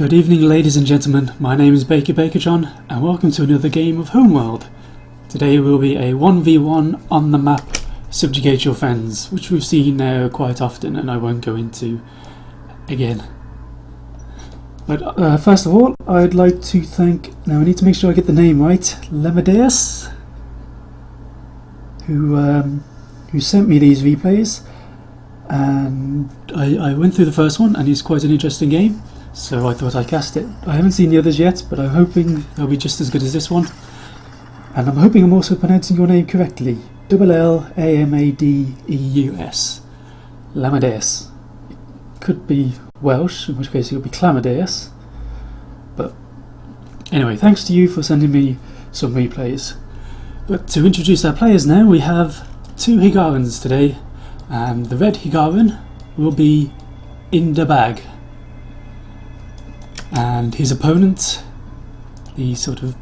Good evening, ladies and gentlemen. My name is Baker John, and welcome to another game of Homeworld. Today will be a 1v1 on the map Subjugate Your Friends, which we've seen now quite often and I won't go into again. But first of all, I'd like to thank, now I need to make sure I get the name right, llamadeus, who sent me these replays. And I went through the first one and it's quite an interesting game, so I thought I'd cast it. I haven't seen the others yet, but I'm hoping they'll be just as good as this one. And I'm hoping I'm also pronouncing your name correctly. llamadeus. llamadeus. It could be Welsh, in which case it would be clamadeus. But anyway, thanks to you for sending me some replays. But to introduce our players now, we have two Higarans today. And the red Higaran will be Indabag. And his opponent, the sort of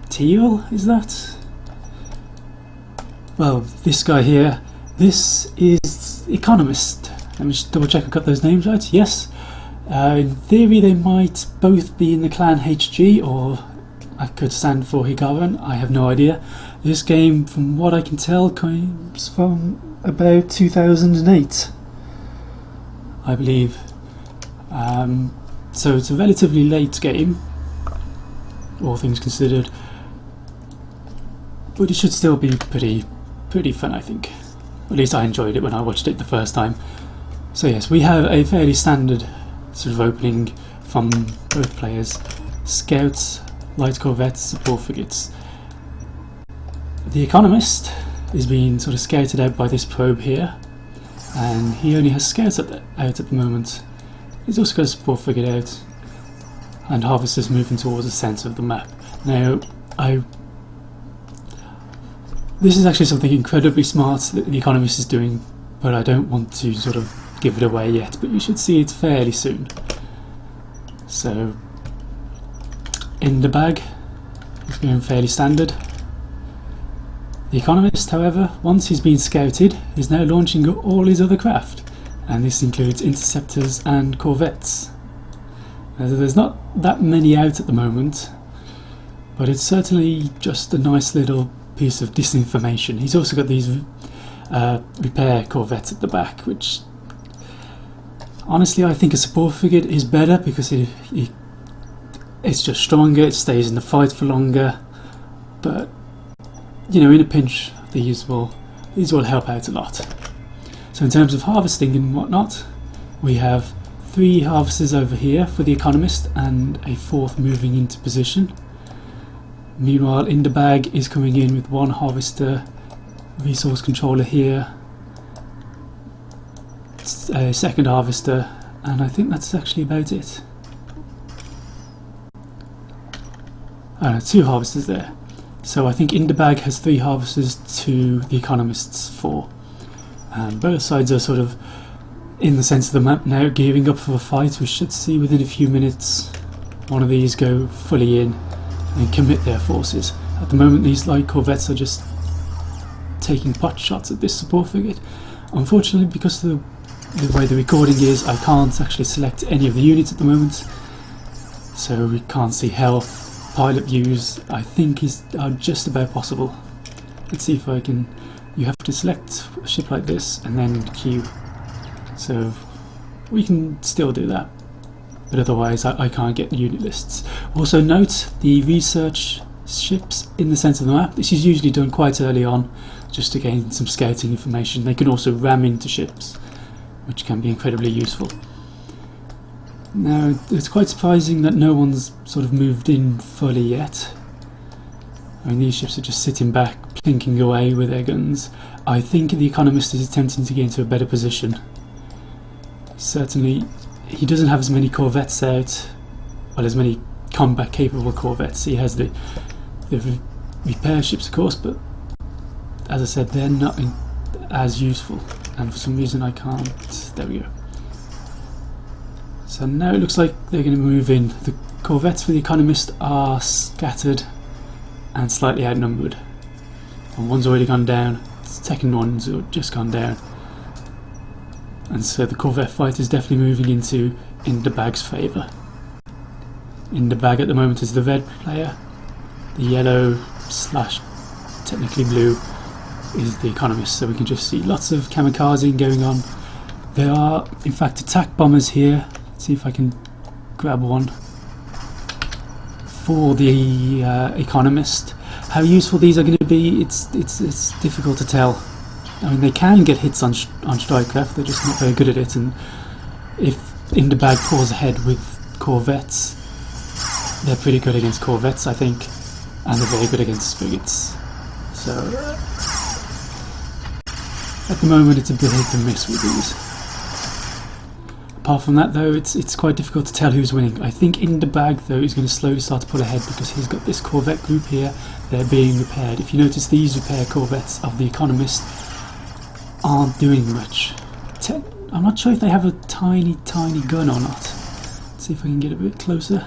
teal, is that? Well, this guy here, this is economist. Let me just double check I've got those names right. Yes. In theory they might both be in the clan HG, or that could stand for Higaran, I have no idea. This game, from what I can tell, comes from about 2008, I believe. So it's a relatively late game, all things considered, but it should still be pretty fun, I think. At least I enjoyed it when I watched it the first time. So yes, we have a fairly standard sort of opening from both players. Scouts, light corvettes, support frigates. The economist is being sort of scouted out by this probe here, and he only has scouts out at the moment. He's also got a support frigate out, and harvesters moving towards the centre of the map. Now, this is actually something incredibly smart that the economist is doing, but I don't want to sort of give it away yet, but you should see it fairly soon. So, Indabag is going fairly standard. The economist, however, once he's been scouted, is now launching all his other craft, and this includes interceptors and corvettes. There's not that many out at the moment, but it's certainly just a nice little piece of disinformation. He's also got these repair corvettes at the back, which honestly I think a support frigate is better because it's just stronger, it stays in the fight for longer, but you know, in a pinch these will help out a lot. So in terms of harvesting and whatnot, we have 3 harvesters over here for the economist and a 4th moving into position. Meanwhile, Indabag is coming in with 1 harvester, resource controller here, a 2nd harvester, and I think that's actually about it. Oh no, 2 harvesters there. So I think Indabag has 3 harvesters to the economist's 4. Both sides are sort of in the centre of the map now, gearing up for a fight. We should see within a few minutes one of these go fully in and commit their forces. At the moment these light corvettes are just taking pot shots at this support frigate. Unfortunately, because of the way the recording is, I can't actually select any of the units at the moment, so we can't see health. Pilot views, I think, are just about possible. Let's see if I can. You have to select a ship like this and then queue. So we can still do that, but otherwise I can't get unit lists. Also note the research ships in the centre of the map. This is usually done quite early on, just to gain some scouting information. They can also ram into ships, which can be incredibly useful. Now, it's quite surprising that no one's sort of moved in fully yet. I mean, these ships are just sitting back, plinking away with their guns. I think the economist is attempting to get into a better position. Certainly, he doesn't have as many corvettes out, well, as many combat-capable corvettes. He has the repair ships, of course, but as I said, they're not as useful. And for some reason I can't. There we go. So now it looks like they're going to move in. The corvettes for the economist are scattered and slightly outnumbered. And one's already gone down, the second one's just gone down. And so the corvette fight is definitely moving into Indabag's favour. Indabag at the moment is the red player. The yellow slash technically blue is the economist. So we can just see lots of kamikazing going on. There are in fact attack bombers here. Let's see if I can grab one for the economist. How useful these are going to be, it's difficult to tell. I mean, they can get hits on strikecraft, they're just not very good at it, and if Indabag pulls ahead with corvettes, they're pretty good against corvettes, I think, and they're very good against frigates. So at the moment it's a bit hit and miss with these. Apart from that though, it's quite difficult to tell who's winning. I think Indabag though is going to slowly start to pull ahead because he's got this corvette group here. They're being repaired. If you notice, these repair corvettes of the economist aren't doing much. I'm not sure if they have a tiny gun or not. Let's see if I can get a bit closer.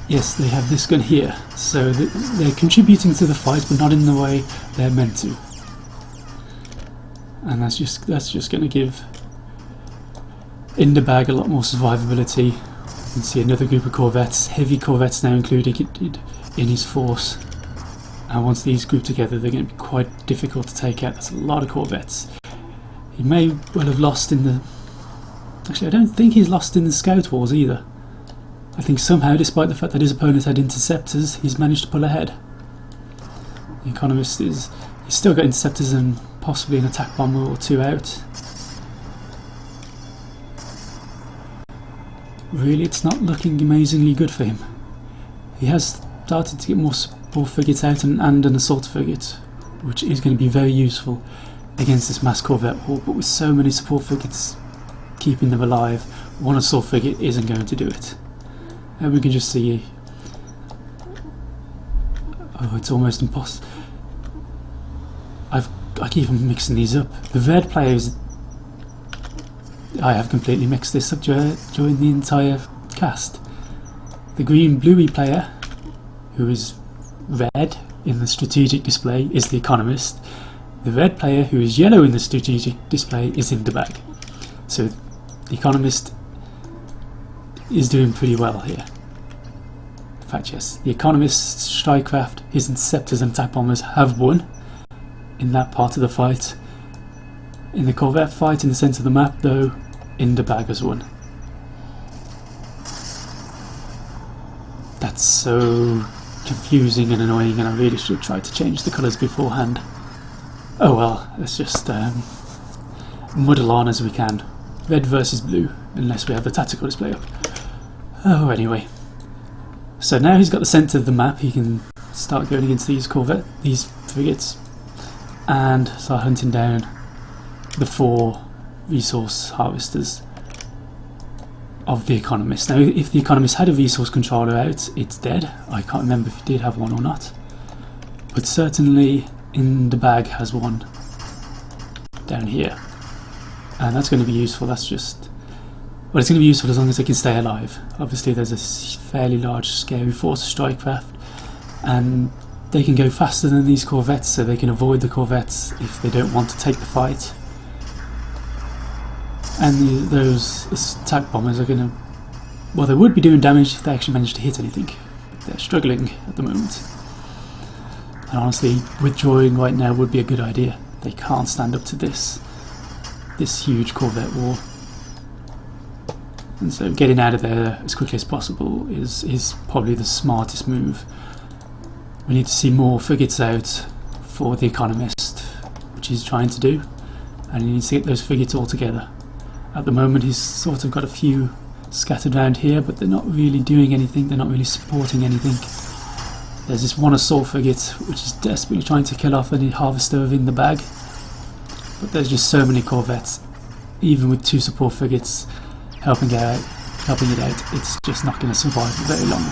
Yes, they have this gun here, so they're contributing to the fight, but not in the way they're meant to. And that's just going to give Indabag a lot more survivability. You can see another group of corvettes, heavy corvettes now included in his force. And once these group together, they're going to be quite difficult to take out. That's a lot of corvettes. He may well have lost in the... Actually, I don't think he's lost in the Scout Wars either. I think somehow, despite the fact that his opponent had interceptors, he's managed to pull ahead. The economist he's still got interceptors and possibly an attack bomber or two out. Really, it's not looking amazingly good for him. He has started to get more support frigates out and an assault frigate, which is going to be very useful against this mass corvette war, but with so many support frigates keeping them alive, one assault frigate isn't going to do it. And we can just see... Oh, it's almost impossible. I keep mixing these up. The red players... I have completely mixed this up during the entire cast. The green bluey player, who is red in the strategic display, is the economist. The red player, who is yellow in the strategic display, is Indabag. So the economist is doing pretty well here. In fact, yes, the economist's strikecraft, his interceptors and attack bombers have won in that part of the fight. In the corvette fight in the centre of the map though, Indabag has won. That's so confusing and annoying, and I really should have tried to change the colours beforehand. Oh well, let's just muddle on as we can. Red versus blue, unless we have the tactical display up. Oh, anyway. So now he's got the centre of the map, he can start going against these frigates, and start hunting down the 4 resource harvesters of the economist. Now, if the economist had a resource controller out, it's dead. I can't remember if he did have one or not, but certainly Indabag has one down here, and that's going to be useful. That's just... well, it's going to be useful as long as they can stay alive. Obviously there's a fairly large scary force of strikecraft, and they can go faster than these corvettes, so they can avoid the corvettes if they don't want to take the fight. And those attack bombers are going to... well, they would be doing damage if they actually managed to hit anything, but they're struggling at the moment. And honestly, withdrawing right now would be a good idea. They can't stand up to this huge corvette war. And so getting out of there as quickly as possible is probably the smartest move. We need to see more frigates out for the economist, which he's trying to do, and he needs to get those frigates all together. At the moment he's sort of got a few scattered around here, but they're not really doing anything, they're not really supporting anything. There's this one assault frigate which is desperately trying to kill off any harvester of Indabag, but there's just so many corvettes. Even with 2 support frigates helping it out, it's just not going to survive for very long.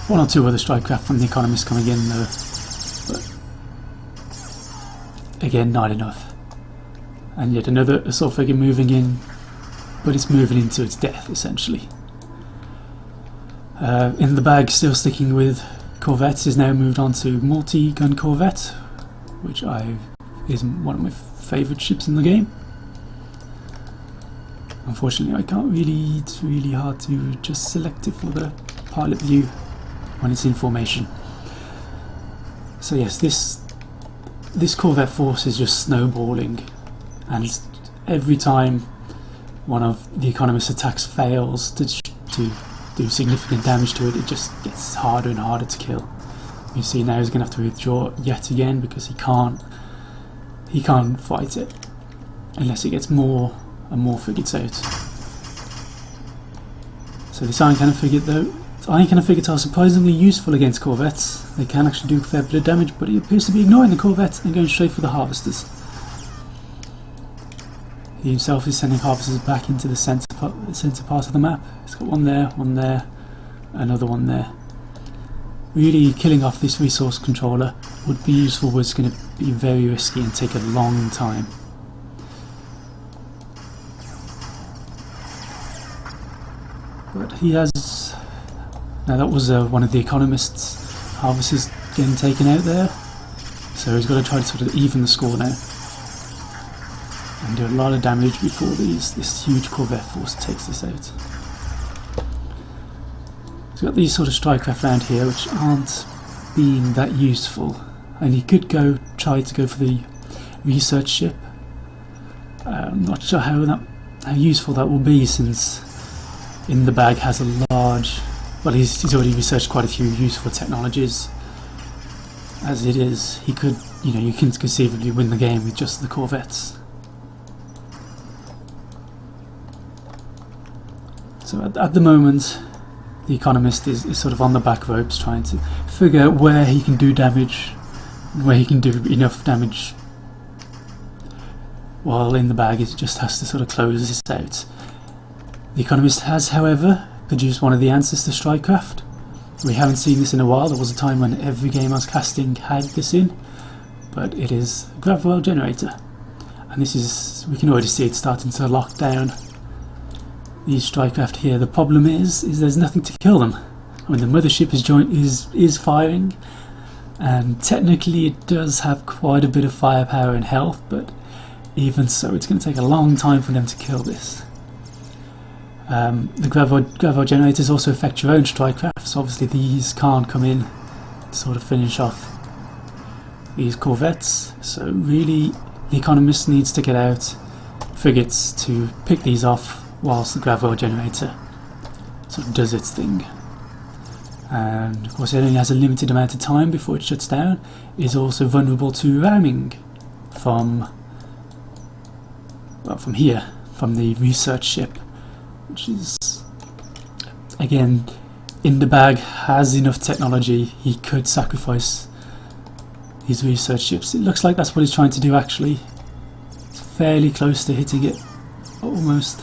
1 or 2 other strikecraft from the economist coming in though, but again, not enough. And yet another assault frigate moving in, but it's moving into its death essentially. Indabag, still sticking with corvettes, is now moved on to multi-gun corvette, which is one of my favourite ships in the game. unfortunately I can't really, it's really hard to just select it for the pilot view when it's in formation. So yes, this Corvette force is just snowballing, and every time one of the Economist's attacks fails to do significant damage to it, it just gets harder and harder to kill. You see now he's going to have to withdraw yet again because he can't fight it unless he gets more and more frigates out. So this iron cannon frigate though, iron cannon frigates are surprisingly useful against corvettes. They can actually do a fair bit of damage, but he appears to be ignoring the corvettes and going straight for the harvesters. He himself is sending harvesters back into the centre part of the map. He's got one there, another one there. Really killing off this resource controller would be useful, but it's going to be very risky and take a long time. But he has... Now that was one of the Economist's harvesters getting taken out there, so he's got to try to sort of even the score now and do a lot of damage before this huge Corvette force takes this out. He's got these sort of strike craft around here which aren't being that useful, and he could try to go for the research ship. I'm not sure how useful that will be, since Indabag has a large... Well, he's already researched quite a few useful technologies. As it is, he could, you can conceivably win the game with just the corvettes. So at the moment, the Economist is sort of on the back ropes, trying to figure out where he can do damage, where he can do enough damage, while Indabag just has to sort of close this out. The Economist has, however, produced one of the answers to Strikecraft. We haven't seen this in a while. There was a time when every game I was casting had this in, but it is a gravel generator, and this is, we can already see it starting to lock down these Strikecraft here. The problem is there's nothing to kill them. I mean, the mothership is firing, and technically it does have quite a bit of firepower and health, but even so, it's going to take a long time for them to kill this. The gravel generators also affect your own Strikecraft, so obviously these can't come in to sort of finish off these corvettes. So really, the Economist needs to get out frigates to pick these off, whilst the gravel generator sort of does its thing. And of course it only has a limited amount of time before it shuts down. It is also vulnerable to ramming from here, from the research ship, which is, again, Indabag has enough technology, he could sacrifice his research ships. It looks like that's what he's trying to do actually. It's fairly close to hitting it, almost,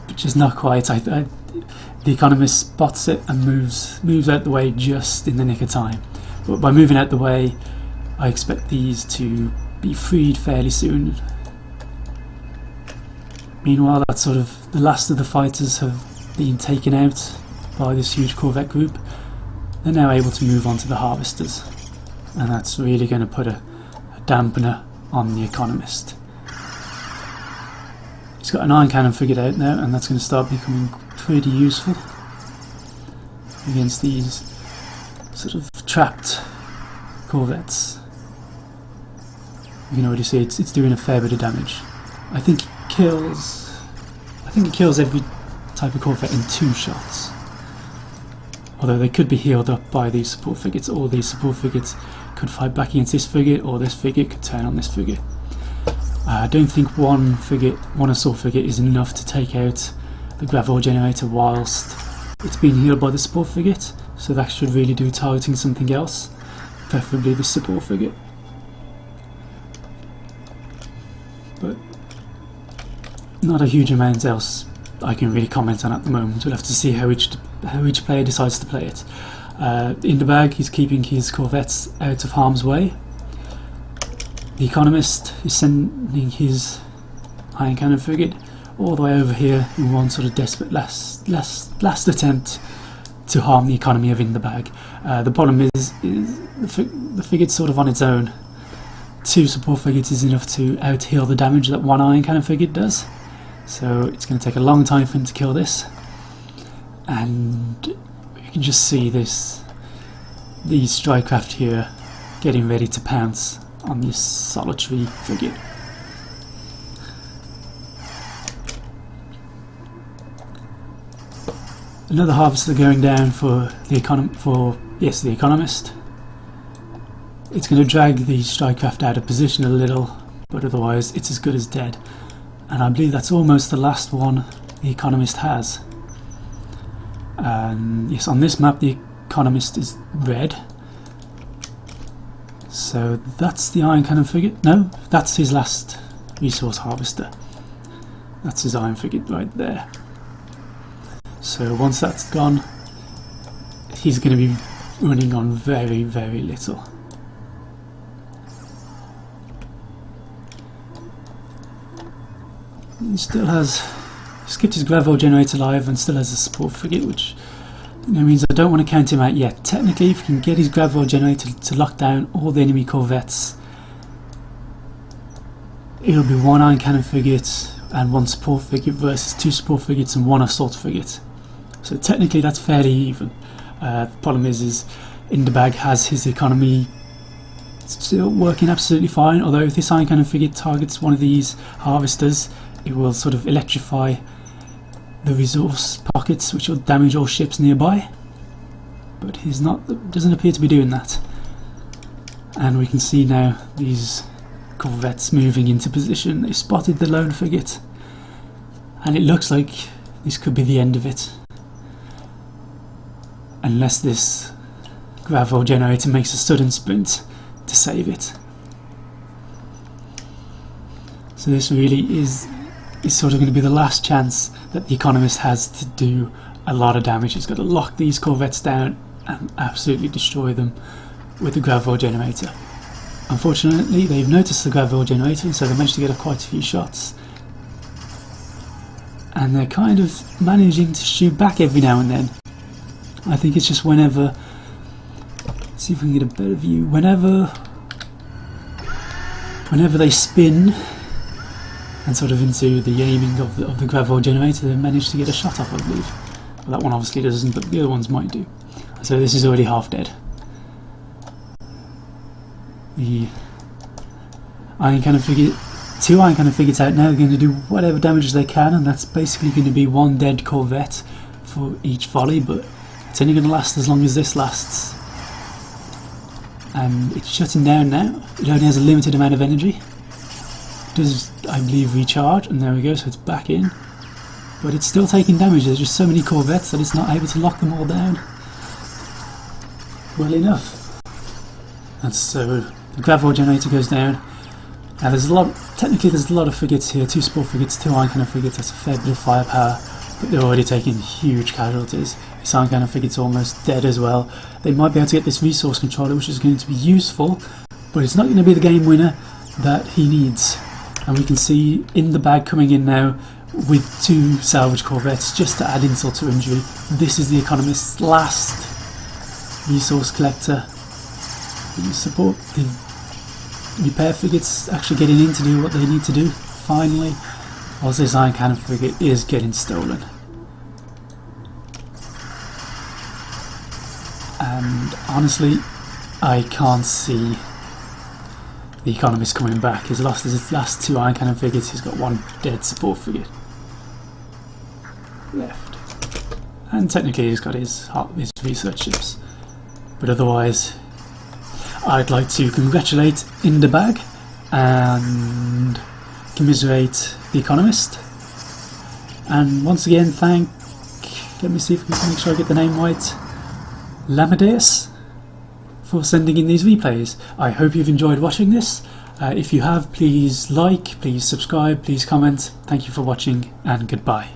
which is not quite. The Economist spots it and moves out the way just in the nick of time. But by moving out the way, I expect these to be freed fairly soon. Meanwhile, that's sort of the last of the fighters have been taken out by this huge corvette group. They're now able to move on to the harvesters, and that's really going to put a dampener on the Economist. He's got an iron cannon figured out now, and that's going to start becoming pretty useful against these sort of trapped corvettes. You can already see it's doing a fair bit of damage. I think it kills every type of corvette in 2 shots. Although they could be healed up by these support frigates, or these support frigates could fight back against this frigate, or this frigate could turn on this frigate. I don't think one assault frigate is enough to take out the gravel generator whilst it's being healed by the support frigate, so that should really do targeting something else, preferably the support frigate. But not a huge amount else I can really comment on at the moment. We'll have to see how each player decides to play it. Indabag is keeping his corvettes out of harm's way. The Economist is sending his iron cannon frigate all the way over here in one sort of desperate last attempt to harm the economy of Indabag. The problem is the frigate's sort of on its own. 2 support frigates is enough to out-heal the damage that 1 iron cannon frigate does. So it's going to take a long time for him to kill this, and you can just see these strikecraft here getting ready to pounce on this solitary frigate. Another harvester going down for the economist. It's going to drag the strikecraft out of position a little, but otherwise it's as good as dead. And I believe that's almost the last one the economist has. And yes, on this map the economist is red. So that's the iron cannon frigate. No, that's his last resource harvester. That's his iron frigate right there. So once that's gone, he's going to be running on very, very little. He still has skipped his gravel generator live and still has a support frigate, which means I don't want to count him out yet. Technically, if he can get his gravel generator to lock down all the enemy corvettes, it'll be one iron cannon frigate and one support frigate versus two support frigates and one assault frigate. So technically that's fairly even. The problem is Indabag has his economy still working absolutely fine, although if this iron cannon frigate targets one of these harvesters, it will sort of electrify the resource pockets, which will damage all ships nearby. But he's not, doesn't appear to be doing that. And we can see now these corvettes moving into position. They spotted the lone frigate, and it looks like this could be the end of it, unless this gravel generator makes a sudden sprint to save it. So this really is sort of going to be the last chance that the economist has to do a lot of damage. He's got to lock these corvettes down and absolutely destroy them with the gravel generator. Unfortunately, they've noticed the gravel generator, and so they managed to get quite a few shots. And they're kind of managing to shoot back every now and then. I think it's just whenever, let's see if we can get a better view, whenever they spin and sort of into the aiming of the gravel generator, they manage to get a shot off, I believe. Well, that one obviously doesn't, but the other ones might do. So this is already half dead. The iron cannon frigate, two iron cannon frigates out now, are going to do whatever damage they can, and that's basically going to be one dead corvette for each volley, but it's only going to last as long as this lasts. And it's shutting down now. It only has a limited amount of energy. It does, I believe, recharge, and there we go, so it's back in. But it's still taking damage. There's just so many corvettes that it's not able to lock them all down well enough. And so the gravel generator goes down. Now there's a lot, technically there's a lot of frigates here, two support frigates, two iron cannon frigates, that's a fair bit of firepower, but they're already taking huge casualties. This iron cannon frigate's almost dead as well. They might be able to get this resource controller, which is going to be useful, but it's not going to be the game winner that he needs. And we can see Indabag coming in now with two salvage corvettes just to add insult to injury. This is the economist's last resource collector. The support, the repair frigates actually getting in to do what they need to do finally, whilst this iron cannon frigate is getting stolen. And honestly, I can't see the economist coming back. He's lost his last two iron cannon frigates, he's got one dead support frigate left. And technically he's got his research ships. But otherwise, I'd like to congratulate Indabag and commiserate the economist. And once again thank, let me see if we can make sure I get the name right, llamadeus, for sending in these replays. I hope you've enjoyed watching this. If you have, please like, please subscribe, please comment. Thank you for watching, and goodbye.